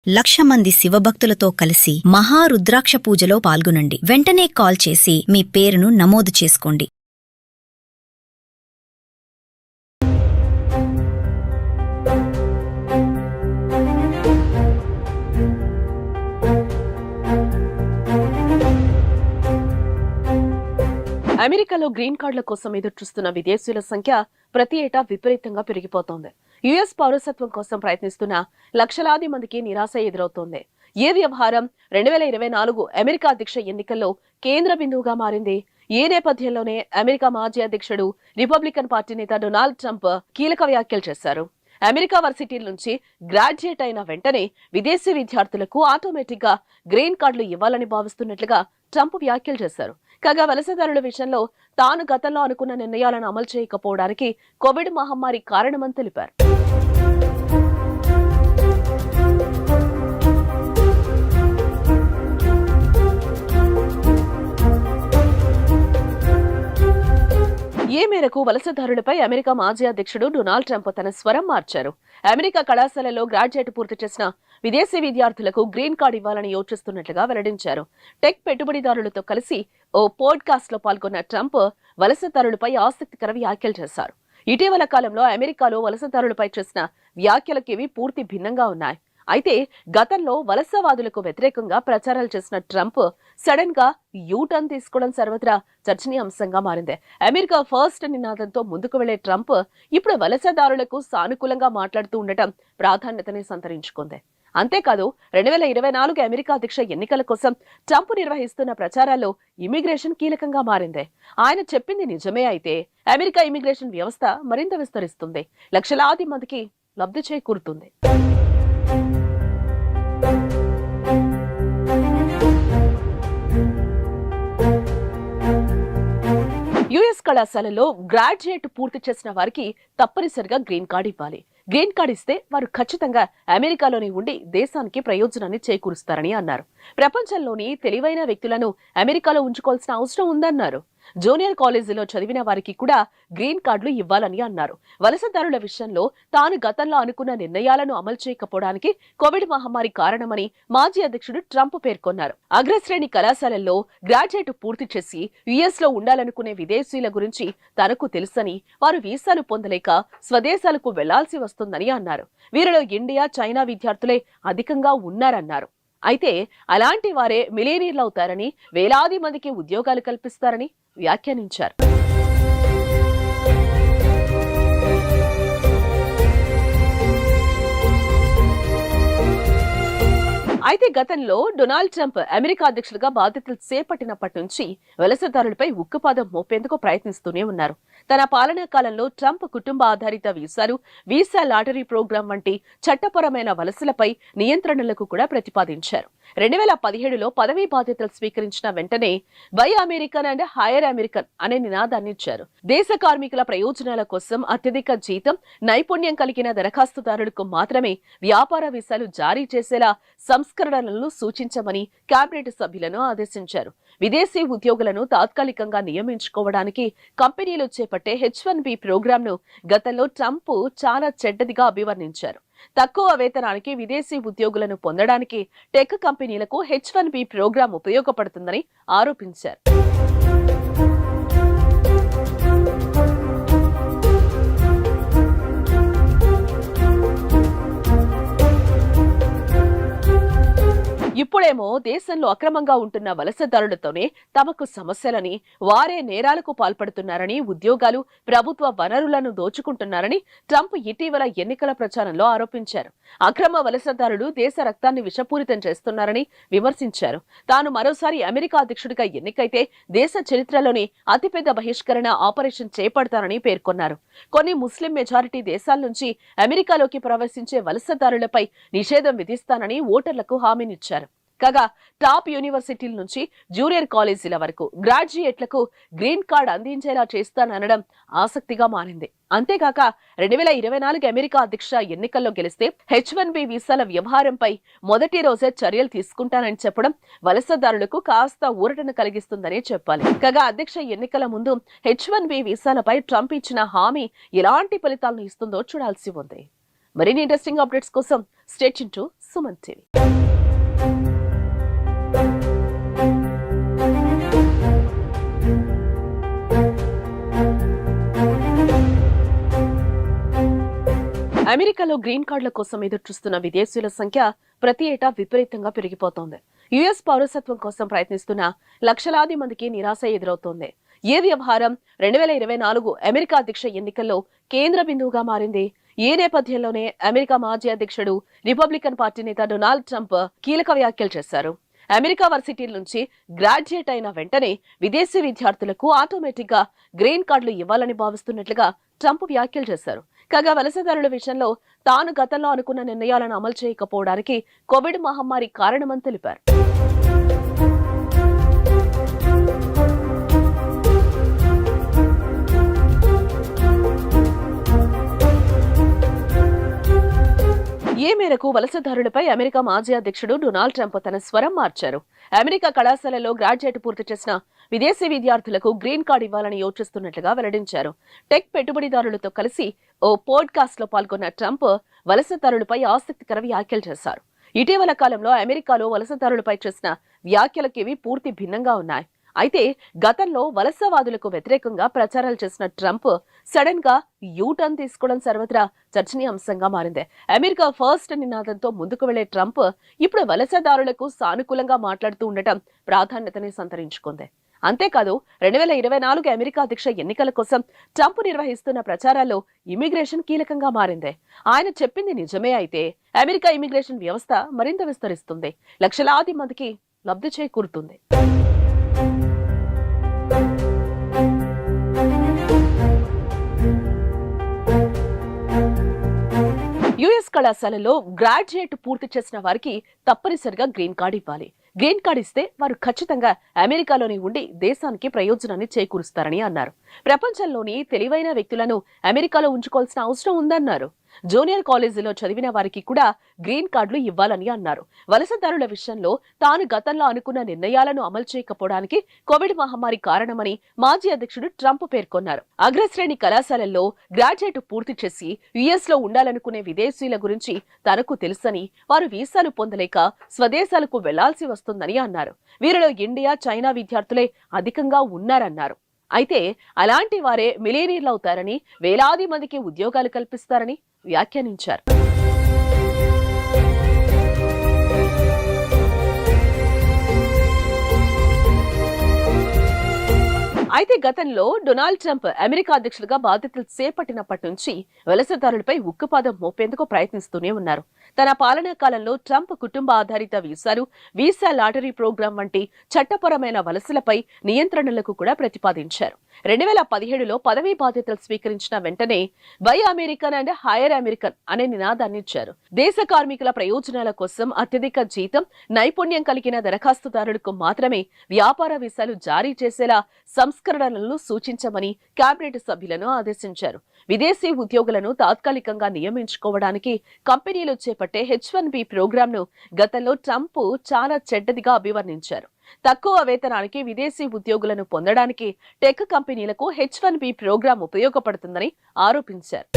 1,00,000 మంది శివభక్తులతో కలిసి మహారుద్రాక్ష పూజలో పాల్గొనండి. వెంటనే కాల్ చేసి మీ పేరును నమోదు చేసుకోండి. అమెరికాలో గ్రీన్ కార్డుల కోసం ఎదురుచూస్తున్న విదేశీయుల సంఖ్య ప్రతి ఏటా విపరీతంగా పెరిగిపోతోంది. యుఎస్ పౌరసత్వం కోసం ప్రయత్నిస్తున్న లక్షలాది మందికి నిరాశ ఎదురవుతోంది. ఈ వ్యవహారం 2024 అమెరికా అధ్యక్ష ఎన్నికల్లో కేంద్ర బిందువుగా మారింది. ఈ నేపథ్యంలోనే అమెరికా మాజీ అధ్యక్షుడు రిపబ్లికన్ పార్టీ నేత డొనాల్డ్ ట్రంప్ కీలక వ్యాఖ్యలు చేశారు. అమెరికా వర్సిటీల నుంచి గ్రాడ్యుయేట్ అయిన వెంటనే విదేశీ విద్యార్థులకు ఆటోమేటిక్ గా గ్రీన్ కార్డులు ఇవ్వాలని భావిస్తున్నట్లుగా ట్రంప్ వ్యాఖ్యలు చేశారు. కాగా వలసదారుల విషయంలో తాను గతంలో అనుకున్న నిర్ణయాలను అమలు చేయకపోవడానికి కోవిడ్ మహమ్మారి కారణమని తెలిపారు. ఈ మేరకు వలసదారులపై అమెరికా మాజీ అధ్యక్షుడు డొనాల్డ్ ట్రంప్ తన స్వరం మార్చారు. అమెరికా కళాశాలలో గ్రాడ్యుయేట్ పూర్తి చేసిన విదేశీ విద్యార్థులకు గ్రీన్ కార్డు ఇవ్వాలని యోచిస్తున్నట్లుగా వెల్లడించారు. టెక్ పెట్టుబడిదారులతో కలిసి ఓ పోడ్కాస్ట్ లో పాల్గొన్న ట్రంప్ వలసదారులపై ఆసక్తికర వ్యాఖ్యలు చేశారు. ఇటీవల కాలంలో అమెరికాలో వలసదారులపై చేసిన వ్యాఖ్యలకు ఇవి పూర్తి భిన్నంగా ఉన్నాయి. అయితే గతంలో వలసవాదులకు వ్యతిరేకంగా ప్రచారాలు చేసిన ట్రంప్ సడన్ గా యూటర్న్ తీసుకోవడం సర్వత్రా చర్చనీయాంశంగా మారింది. అమెరికా ఫస్ట్ నినాదంతో ముందుకు వెళ్లే ట్రంప్ ఇప్పుడు వలసదారులకు సానుకూలంగా మాట్లాడుతూ ఉండటం ప్రాధాన్యతని సంతరించుకుంది. అంతేకాదు 2024 అమెరికా అధ్యక్ష ఎన్నికల కోసం ట్రంప్ నిర్వహిస్తున్న ప్రచారాల్లో ఇమిగ్రేషన్ కీలకంగా మారింది. ఆయన చెప్పింది నిజమే అయితే అమెరికా ఇమిగ్రేషన్ వ్యవస్థ మరింత విస్తరిస్తుంది, లక్షలాది మందికి లబ్ధి చేకూరుతుంది. యుఎస్ కళాశాలలో గ్రాడ్యుయేట్ పూర్తి చేసిన వారికి తప్పనిసరిగా గ్రీన్ కార్డు ఇవ్వాలి. గ్రీన్ కార్డు ఇస్తే వారు ఖచ్చితంగా అమెరికాలోని ఉండి దేశానికి ప్రయోజనాన్ని చేకూరుస్తారని అన్నారు. ప్రపంచంలోని తెలివైన వ్యక్తులను అమెరికాలో ఉంచుకోవాల్సిన అవసరం ఉందన్నారు. జూనియర్ కాలేజీలో చదివిన వారికి కూడా గ్రీన్ కార్డులు ఇవ్వాలని అన్నారు. వలసదారుల విషయంలో తాను గతంలో అనుకున్న నిర్ణయాలను అమలు చేయకపోవడానికి కోవిడ్ మహమ్మారి కారణమని మాజీ అధ్యక్షుడు ట్రంప్ పేర్కొన్నారు. అగ్రశ్రేణి కళాశాలల్లో గ్రాడ్యుయేట్ పూర్తి చేసి యుఎస్ లో ఉండాలనుకునే విదేశీయుల గురించి తనకు తెలుసని, వారు వీసాలు పొందలేక స్వదేశాలకు వెళ్లాల్సి వస్తుందని అన్నారు. వీరిలో ఇండియా, చైనా విద్యార్థులే అధికంగా ఉన్నారన్నారు. అయితే అలాంటి వారే మిలియనీర్లు అవుతారని, వేలాది మందికి ఉద్యోగాలు కల్పిస్తారని వ్యాఖ్యానించారు. అయితే గతంలో డొనాల్డ్ ట్రంప్ అమెరికా అధ్యక్షుడిగా బాధ్యతలు చేపట్టినప్పటి నుంచి వలసదారులపై ఉక్కుపాదం మోపేందుకు ప్రయత్నిస్తూనే ఉన్నారు. తన పాలనా కాలంలో ట్రంప్ కుటుంబ ఆధారిత వీసాలు, వీసా లాటరీ ప్రోగ్రాం వంటి చట్టపరమైన వలసలపై నియంత్రణలకు కూడా ప్రతిపాదించారు. 2017లో పదవీ బాధ్యతలు స్వీకరించిన వెంటనే by American and higher American అనే నినాదాన్ని ఇచ్చారు. దేశ కార్మికుల ప్రయోజనాల కోసం అత్యధిక జీతం, నైపుణ్యం కలిగిన దరఖాస్తుదారులకు మాత్రమే వ్యాపార వీసాలు జారీ చేసేలా సంస్కరణలను సూచించమని కేబినెట్ సభ్యులను ఆదేశించారు. విదేశీ ఉద్యోగులను తాత్కాలికంగా నియమించుకోవడానికి కంపెనీలు చేపట్టే H-1B ప్రోగ్రాంను గతంలో ట్రంప్ చాలా చెడ్డదిగా అభివర్ణించారు. తక్కువ వేతనానికి విదేశీ ఉద్యోగులను పొందడానికి టెక్ కంపెనీలకు H-1B ప్రోగ్రాం ఉపయోగపడుతుందని ఆరోపించారు. ఇప్పుడేమో దేశంలో అక్రమంగా ఉంటున్న వలసదారులతోనే తమకు సమస్యలని, వారే నేరాలకు పాల్పడుతున్నారని, ఉద్యోగాలు, ప్రభుత్వ వనరులను దోచుకుంటున్నారని ట్రంప్ ఇటీవల ఎన్నికల ప్రచారంలో ఆరోపించారు. అక్రమ వలసదారులు దేశ రక్తాన్ని విషపూరితం చేస్తున్నారని విమర్శించారు. తాను మరోసారి అమెరికా అధ్యక్షుడిగా ఎన్నికైతే దేశ చరిత్రలోనే అతిపెద్ద బహిష్కరణ ఆపరేషన్ చేపడతానని పేర్కొన్నారు. కొన్ని ముస్లిం మెజారిటీ దేశాల నుంచి అమెరికాలోకి ప్రవేశించే వలసదారులపై నిషేధం విధిస్తానని ఓటర్లకు హామీనిచ్చారు. కాగా టాప్ యూనివర్సిటీల నుంచి జూనియర్ కాలేజీల వరకు గ్రాడ్యుయేట్లకు గ్రీన్ కార్డ్ అందించేలా చేస్తాననడం ఆసక్తిగా మారింది. అంతేకాక 2024 అమెరికా అధ్యక్ష ఎన్నికల్లో గెలిస్తే H-1B వీసాల వ్యవహారంపై మొదటి రోజే చర్యలు తీసుకుంటానని చెప్పడం వలసదారులకు కాస్త ఊరటను కలిగిస్తుందనే చెప్పాలి. కాగా అధ్యక్ష ఎన్నికల ముందు H-1B వీసాలపై ట్రంప్ ఇచ్చిన హామీ ఎలాంటి ఫలితాలను ఇస్తుందో చూడాల్సి ఉంది. మరిన్ని ఇంట్రెస్టింగ్ అప్డేట్స్ కోసం stay tune to Suman TV. అమెరికాలో గ్రీన్ కార్డుల కోసం ఎదురుచూస్తున్న విదేశీయుల సంఖ్య ప్రతి ఏటా విపరీతంగా పెరిగిపోతోంది. యుఎస్ పౌరసత్వం కోసం ప్రయత్నిస్తున్న లక్షలాది మందికి నిరాశ ఎదురవుతోంది. ఈ వ్యవహారం 2024 అమెరికా అధ్యక్ష ఎన్నికల్లో కేంద్ర బిందువుగా మారింది. ఈ నేపథ్యంలోనే అమెరికా మాజీ అధ్యక్షుడు రిపబ్లికన్ పార్టీ నేత డొనాల్డ్ ట్రంప్ కీలక వ్యాఖ్యలు చేశారు. అమెరికా వర్సిటీల నుంచి గ్రాడ్యుయేట్ అయిన వెంటనే విదేశీ విద్యార్థులకు ఆటోమేటిక్ గా గ్రీన్ కార్డులు ఇవ్వాలని భావిస్తున్నట్లుగా ట్రంప్ వ్యాఖ్యలు చేశారు. కాగా వలసదారుల విషయంలో తాను గతంలో అనుకున్న నిర్ణయాలను అమలు చేయకపోవడానికి కోవిడ్ మహమ్మారి కారణమని తెలిపారు. ఈ మేరకు వలసదారులపై అమెరికా మాజీ అధ్యక్షుడు డొనాల్డ్ ట్రంప్ తన స్వరం మార్చారు. అమెరికా కళాశాలలో గ్రాడ్యుయేట్ పూర్తి చేసిన విదేశీ విద్యార్థులకు గ్రీన్ కార్డు ఇవ్వాలని యోచిస్తున్నట్లుగా వెల్లడించారు. టెక్ పెట్టుబడిదారులతో కలిసి ఓ పోడ్కాస్ట్ లో పాల్గొన్న ట్రంప్ వలసదారులపై ఆసక్తికర వ్యాఖ్యలు చేశారు. ఇటీవల కాలంలో అమెరికాలో వలసదారులపై చేసిన వ్యాఖ్యలకివి పూర్తి భిన్నంగా ఉన్నాయి. అయితే గతంలో వలసవాదులకు వ్యతిరేకంగా ప్రచారాలు చేసిన ట్రంప్ సడన్ గా యూటర్న్ తీసుకోవడం సర్వత్రా చర్చనీయాంశంగా మారింది. అమెరికా ఫస్ట్ నినాదంతో ముందుకు వెళ్లే ట్రంప్ ఇప్పుడు వలసదారులకు సానుకూలంగా మాట్లాడుతూ ఉండటం ప్రాధాన్యతని సంతరించుకుంది. అంతేకాదు 2024 అమెరికా అధ్యక్ష ఎన్నికల కోసం ట్రంప్ నిర్వహిస్తున్న ప్రచారాల్లో ఇమిగ్రేషన్ కీలకంగా మారింది. ఆయన చెప్పింది నిజమే అయితే అమెరికా ఇమిగ్రేషన్ వ్యవస్థ మరింత విస్తరిస్తుంది, లక్షలాది మందికి లబ్ధి చేకూరుతుంది. యుఎస్ కళాశాలలో గ్రాడ్యుయేట్ పూర్తి చేసిన వారికి తప్పనిసరిగా గ్రీన్ కార్డు ఇవ్వాలి. గ్రీన్ కార్డు ఇస్తే వారు ఖచ్చితంగా అమెరికాలోనే ఉండి దేశానికి ప్రయోజనాన్ని చేకూరుస్తారని అన్నారు. ప్రపంచంలోని తెలివైన వ్యక్తులను అమెరికాలో ఉంచుకోవాల్సిన అవసరం ఉందన్నారు. జూనియర్ కాలేజీలో చదివిన వారికి కూడా గ్రీన్ కార్డులు ఇవ్వాలని అన్నారు. వలసదారుల విషయంలో తాను గతంలో అనుకున్న నిర్ణయాలను అమలు చేయకపోవడానికి కోవిడ్ మహమ్మారి కారణమని మాజీ అధ్యక్షుడు ట్రంప్ పేర్కొన్నారు. అగ్రశ్రేణి కళాశాలల్లో గ్రాడ్యుయేట్ పూర్తి చేసి యుఎస్ లో ఉండాలనుకునే విదేశీయుల గురించి తనకు తెలుసని, వారు వీసాలు పొందలేక స్వదేశాలకు వెళ్లాల్సి వస్తుందని అన్నారు. వీరిలో ఇండియా, చైనా విద్యార్థులే అధికంగా ఉన్నారన్నారు. అయితే అలాంటి వారే మిలియనీర్లు అవుతారని, వేలాది మందికి ఉద్యోగాలు కల్పిస్తారని వ్యాఖ్యానించారు. అయితే గతంలో డొనాల్డ్ ట్రంప్ అమెరికా అధ్యక్షుడిగా బాధ్యతలు చేపట్టినప్పటి నుంచి వలసదారులపై ఉక్కుపాదం మోపేందుకు ప్రయత్నిస్తూనే ఉన్నారు. తన పాలనా కాలంలో ట్రంప్ కుటుంబ ఆధారిత వీసాలు, వీసా లాటరీ ప్రోగ్రాం వంటి చట్టపరమైన వలసలపై నియంత్రణలకు కూడా ప్రతిపాదించారు. 2017లో పదవీ బాధ్యతలు స్వీకరించిన వెంటనే by American and higher American అనే నినాదాన్ని ఇచ్చారు. దేశ కార్మికుల ప్రయోజనాల కోసం అత్యధిక జీతం, నైపుణ్యం కలిగిన దరఖాస్తుదారులకు మాత్రమే వ్యాపార వీసాలు జారీ చేసేలా సంస్కరణలను సూచించమని కేబినెట్ సభ్యులను ఆదేశించారు. విదేశీ ఉద్యోగులను తాత్కాలికంగా నియమించుకోవడానికి కంపెనీలు చేపట్టే H-1B ప్రోగ్రాంను గతంలో ట్రంప్ చాలా చెడ్డదిగా అభివర్ణించారు. తక్కువ వేతనానికి విదేశీ ఉద్యోగులను పొందడానికి టెక్ కంపెనీలకు H-1B ప్రోగ్రాం ఉపయోగపడుతుందని ఆరోపించారు.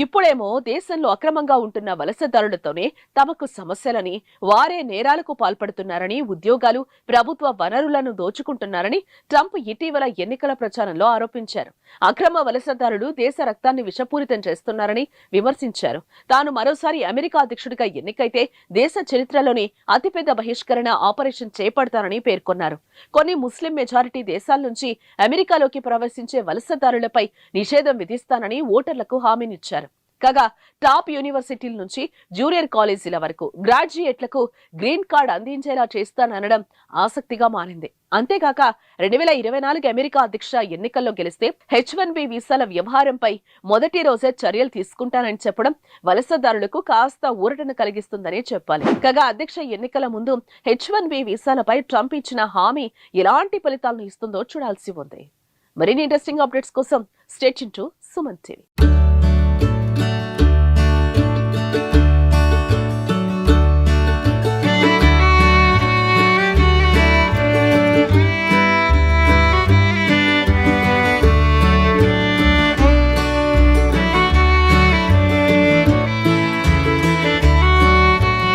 ఇప్పుడేమో దేశంలో అక్రమంగా ఉంటున్న వలసదారులతోనే తమకు సమస్యలని, వారే నేరాలకు పాల్పడుతున్నారని, ఉద్యోగాలు, ప్రభుత్వ వనరులను దోచుకుంటున్నారని ట్రంప్ ఇటీవల ఎన్నికల ప్రచారంలో ఆరోపించారు. అక్రమ వలసదారులు దేశ రక్తాన్ని విషపూరితం చేస్తున్నారని విమర్శించారు. తాను మరోసారి అమెరికా అధ్యక్షుడిగా ఎన్నికైతే దేశ చరిత్రలోనే అతిపెద్ద బహిష్కరణ ఆపరేషన్ చేపడతారని పేర్కొన్నారు. కొన్ని ముస్లిం మెజారిటీ దేశాల నుంచి అమెరికాలోకి ప్రవేశించే వలసదారులపై నిషేధం విధిస్తానని ఓటర్లకు హామీనిచ్చారు. కాగా టాప్ యూనివర్సిటీల నుంచి జూనియర్ కాలేజీల వరకు గ్రాడ్యుయేట్లకు గ్రీన్ కార్డ్ అందించేలా చేస్తాననడం ఆసక్తిగా మారింది. అంతేకాక 2024 అమెరికా అధ్యక్ష ఎన్నికల్లో గెలిస్తే H-1B వీసాల వ్యవహారంపై మొదటి రోజే చర్యలు తీసుకుంటానని చెప్పడం వలసదారులకు కాస్త ఊరటను కలిగిస్తుందనే చెప్పాలి. కాగా అధ్యక్ష ఎన్నికల ముందు H-1B వీసాలపై ట్రంప్ ఇచ్చిన హామీ ఎలాంటి ఫలితాలను ఇస్తుందో చూడాల్సి ఉంది. మరిన్ని ఇంట్రెస్టింగ్ అప్డేట్స్ కోసం stay tune to Suman TV.